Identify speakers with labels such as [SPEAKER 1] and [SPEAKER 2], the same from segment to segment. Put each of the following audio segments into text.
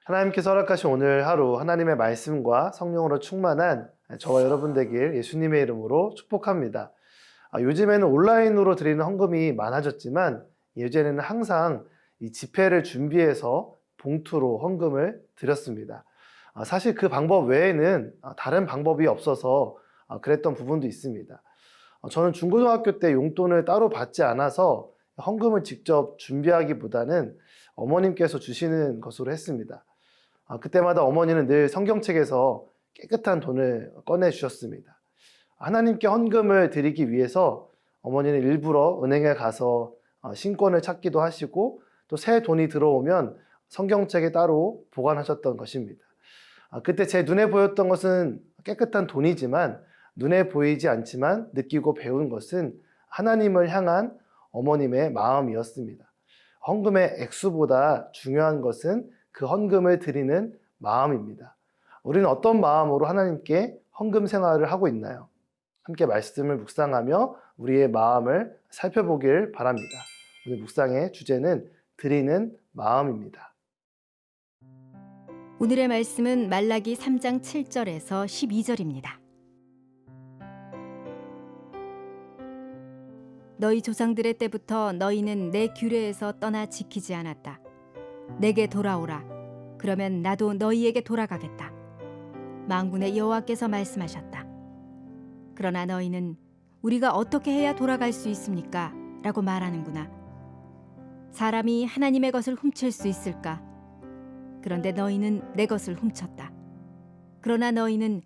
[SPEAKER 1] 하나님께서 허락하신 오늘 하루 하나님의 말씀과 성령으로 충만한 저와 여러분 되길 예수님의 이름으로 축복합니다. 요즘에는 온라인으로 드리는 헌금이 많아졌지만 예전에는 항상 이 집회를 준비해서 봉투로 헌금을 드렸습니다. 사실 그 방법 외에는 다른 방법이 없어서 그랬던 부분도 있습니다. 저는 중고등학교 때 용돈을 따로 받지 않아서 헌금을 직접 준비하기보다는 어머님께서 주시는 것으로 했습니다. 그때마다 어머니는 늘 성경책에서 깨끗한 돈을 꺼내 주셨습니다. 하나님께 헌금을 드리기 위해서 어머니는 일부러 은행에 가서 신권을 찾기도 하시고 또 새 돈이 들어오면 성경책에 따로 보관하셨던 것입니다. 그때 제 눈에 보였던 것은 깨끗한 돈이지만 눈에 보이지 않지만 느끼고 배운 것은 하나님을 향한 어머님의 마음이었습니다. 헌금의 액수보다 중요한 것은 그 헌금을 드리는 마음입니다. 우리는 어떤 마음으로 하나님께 헌금 생활을 하고 있나요? 함께 말씀을 묵상하며 우리의 마음을 살펴보길 바랍니다. 오늘 묵상의 주제는 드리는 마음입니다.
[SPEAKER 2] 오늘의 말씀은 말라기 3장 7절에서 12절입니다. 너희 조상들의 때부터 너희는 내 규례에서 떠나 지키지 않았다. 내게 돌아오라. 그러면 나도 너희에게 돌아가겠다. 만군의 여호와께서 말씀하셨다. 그러나 너희는 우리가 어떻게 해야 돌아갈 수 있습니까? 라고 말하는구나. 사람이 하나님의 것을 훔칠 수 있을까? 그런데 너희는 내 것을 훔쳤다. 그러나 너희는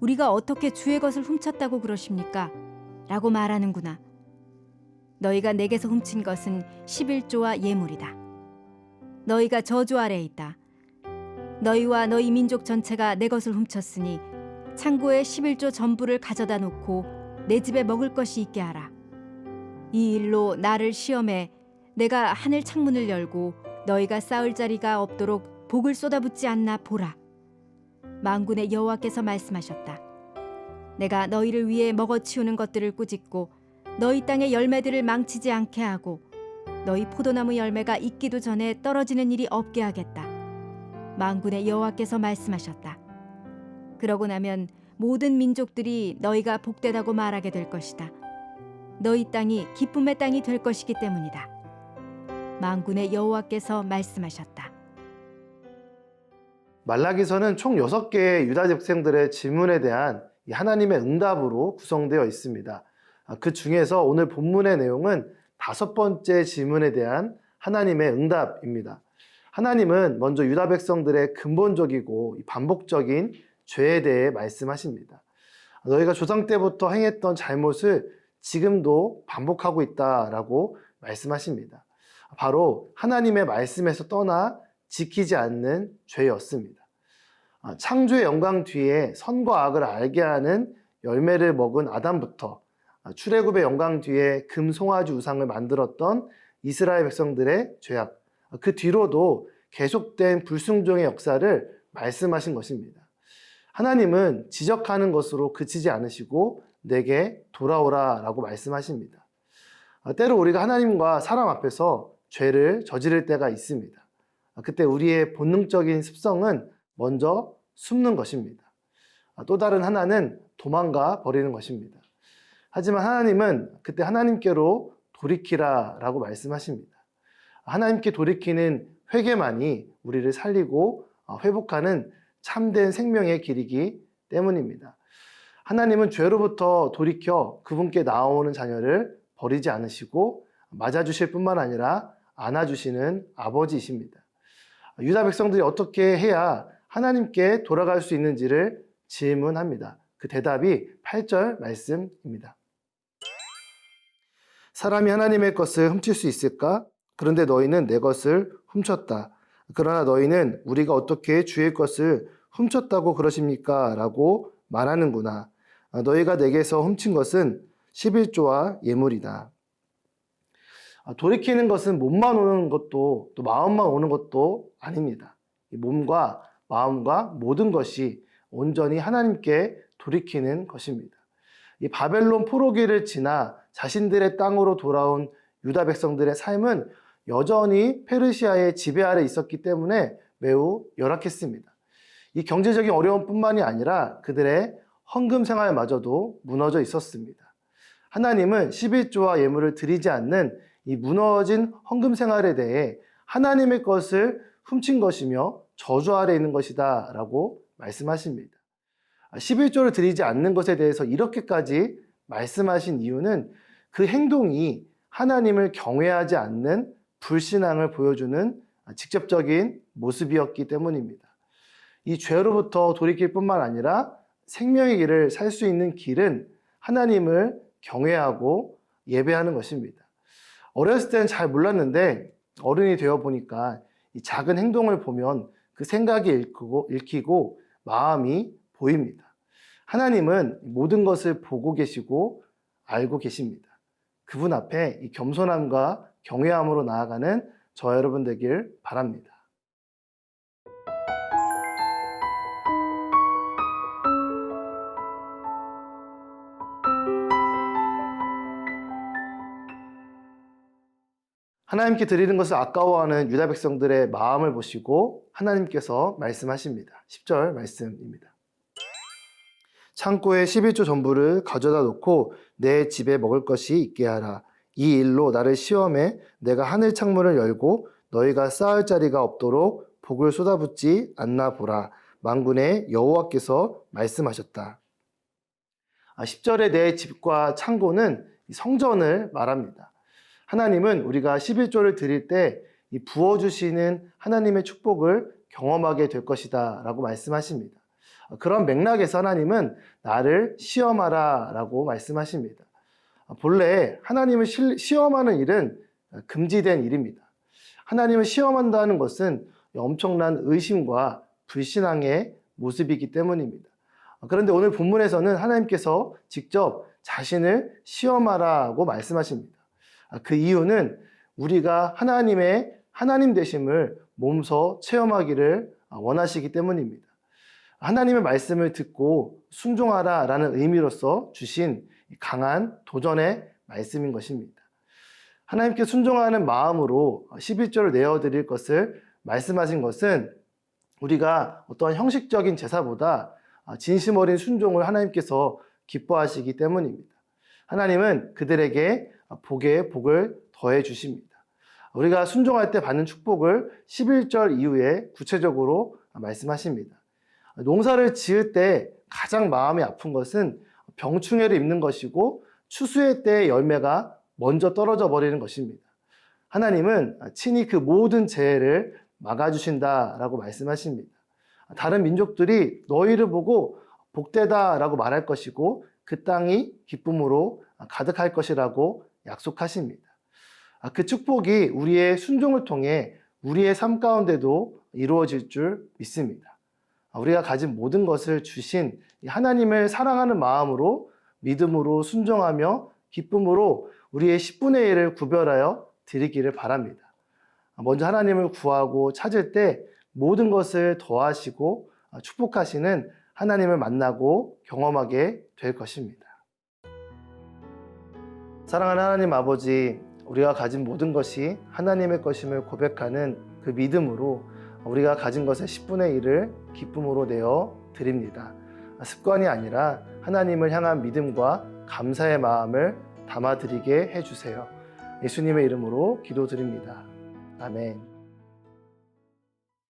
[SPEAKER 2] 우리가 어떻게 주의 것을 훔쳤다고 그러십니까? 라고 말하는구나. 너희가 내게서 훔친 것은 11조와 예물이다. 너희가 저주 아래에 있다. 너희와 너희 민족 전체가 내 것을 훔쳤으니 창고에 11조 전부를 가져다 놓고 내 집에 먹을 것이 있게 하라. 이 일로 나를 시험해 내가 하늘 창문을 열고 너희가 쌓을 자리가 없도록 복을 쏟아붓지 않나 보라. 만군의 여호와께서 말씀하셨다. 내가 너희를 위해 먹어치우는 것들을 꾸짖고 너희 땅의 열매들을 망치지 않게 하고 너희 포도나무 열매가 익기도 전에 떨어지는 일이 없게 하겠다. 만군의 여호와께서 말씀하셨다. 그러고 나면 모든 민족들이 너희가 복되다고 말하게 될 것이다. 너희 땅이 기쁨의 땅이 될 것이기 때문이다. 만군의 여호와께서 말씀하셨다.
[SPEAKER 1] 말라기서는 총 6개의 유다 백성들의 질문에 대한 하나님의 응답으로 구성되어 있습니다. 그 중에서 오늘 본문의 내용은 5번째 질문에 대한 하나님의 응답입니다. 하나님은 먼저 유다 백성들의 근본적이고 반복적인 죄에 대해 말씀하십니다. 너희가 조상 때부터 행했던 잘못을 지금도 반복하고 있다라고 말씀하십니다. 바로 하나님의 말씀에서 떠나 지키지 않는 죄였습니다. 창조의 영광 뒤에 선과 악을 알게 하는 열매를 먹은 아담부터 출애굽의 영광 뒤에 금송아지 우상을 만들었던 이스라엘 백성들의 죄악, 그 뒤로도 계속된 불순종의 역사를 말씀하신 것입니다. 하나님은 지적하는 것으로 그치지 않으시고 내게 돌아오라 라고 말씀하십니다. 때로 우리가 하나님과 사람 앞에서 죄를 저지를 때가 있습니다. 그때 우리의 본능적인 습성은 먼저 숨는 것입니다. 또 다른 하나는 도망가 버리는 것입니다. 하지만 하나님은 그때 하나님께로 돌이키라 라고 말씀하십니다. 하나님께 돌이키는 회개만이 우리를 살리고 회복하는 참된 생명의 길이기 때문입니다. 하나님은 죄로부터 돌이켜 그분께 나오는 자녀를 버리지 않으시고 맞아주실 뿐만 아니라 안아주시는 아버지이십니다. 유다 백성들이 어떻게 해야 하나님께 돌아갈 수 있는지를 질문합니다. 그 대답이 8절 말씀입니다. 사람이 하나님의 것을 훔칠 수 있을까? 그런데 너희는 내 것을 훔쳤다. 그러나 너희는 우리가 어떻게 주의 것을 훔쳤다고 그러십니까? 라고 말하는구나. 너희가 내게서 훔친 것은 11조와 예물이다. 돌이키는 것은 몸만 오는 것도 또 마음만 오는 것도 아닙니다. 이 몸과 마음과 모든 것이 온전히 하나님께 돌이키는 것입니다. 이 바벨론 포로기를 지나 자신들의 땅으로 돌아온 유다 백성들의 삶은 여전히 페르시아의 지배 아래 있었기 때문에 매우 열악했습니다. 이 경제적인 어려움뿐만이 아니라 그들의 헌금 생활마저도 무너져 있었습니다. 하나님은 11조와 예물을 드리지 않는 이 무너진 헌금 생활에 대해 하나님의 것을 훔친 것이며 저주 아래 있는 것이다 라고 말씀하십니다. 11조를 드리지 않는 것에 대해서 이렇게까지 말씀하신 이유는 그 행동이 하나님을 경외하지 않는 불신앙을 보여주는 직접적인 모습이었기 때문입니다. 이 죄로부터 돌이킬 뿐만 아니라 생명의 길을 살 수 있는 길은 하나님을 경외하고 예배하는 것입니다. 어렸을 때는 잘 몰랐는데 어른이 되어 보니까 이 작은 행동을 보면 그 생각이 읽히고 마음이 보입니다. 하나님은 모든 것을 보고 계시고 알고 계십니다. 그분 앞에 이 겸손함과 경외함으로 나아가는 저와 여러분 되길 바랍니다. 하나님께 드리는 것을 아까워하는 유다 백성들의 마음을 보시고 하나님께서 말씀하십니다. 10절 말씀입니다. 창고에 11조 전부를 가져다 놓고 내 집에 먹을 것이 있게 하라. 이 일로 나를 시험해 내가 하늘 창문을 열고 너희가 쌓을 자리가 없도록 복을 쏟아붓지 않나 보라. 만군의 여호와께서 말씀하셨다. 10절에 내 집과 창고는 성전을 말합니다. 하나님은 우리가 11조를 드릴 때 이 부어주시는 하나님의 축복을 경험하게 될 것이다 라고 말씀하십니다. 그런 맥락에서 하나님은 나를 시험하라 라고 말씀하십니다. 본래 하나님을 시험하는 일은 금지된 일입니다. 하나님을 시험한다는 것은 엄청난 의심과 불신앙의 모습이기 때문입니다. 그런데 오늘 본문에서는 하나님께서 직접 자신을 시험하라고 말씀하십니다. 그 이유는 우리가 하나님 되심을 몸소 체험하기를 원하시기 때문입니다. 하나님의 말씀을 듣고 순종하라라는 의미로서 주신 강한 도전의 말씀인 것입니다. 하나님께 순종하는 마음으로 11조를 내어드릴 것을 말씀하신 것은 우리가 어떠한 형식적인 제사보다 진심 어린 순종을 하나님께서 기뻐하시기 때문입니다. 하나님은 그들에게 복을 더해 주십니다. 우리가 순종할 때 받는 축복을 11절 이후에 구체적으로 말씀하십니다. 농사를 지을 때 가장 마음이 아픈 것은 병충해를 입는 것이고 추수의 때의 열매가 먼저 떨어져 버리는 것입니다. 하나님은 친히 그 모든 재해를 막아주신다라고 말씀하십니다. 다른 민족들이 너희를 보고 복되다라고 말할 것이고 그 땅이 기쁨으로 가득할 것이라고 약속하십니다. 그 축복이 우리의 순종을 통해 우리의 삶 가운데도 이루어질 줄 믿습니다. 우리가 가진 모든 것을 주신 하나님을 사랑하는 마음으로 믿음으로 순종하며 기쁨으로 우리의 10분의 1을 구별하여 드리기를 바랍니다. 먼저 하나님을 구하고 찾을 때 모든 것을 더하시고 축복하시는 하나님을 만나고 경험하게 될 것입니다. 사랑하는 하나님 아버지, 우리가 가진 모든 것이 하나님의 것임을 고백하는 그 믿음으로 우리가 가진 것의 10분의 1을 기쁨으로 내어 드립니다. 습관이 아니라 하나님을 향한 믿음과 감사의 마음을 담아드리게 해주세요. 예수님의 이름으로 기도드립니다. 아멘.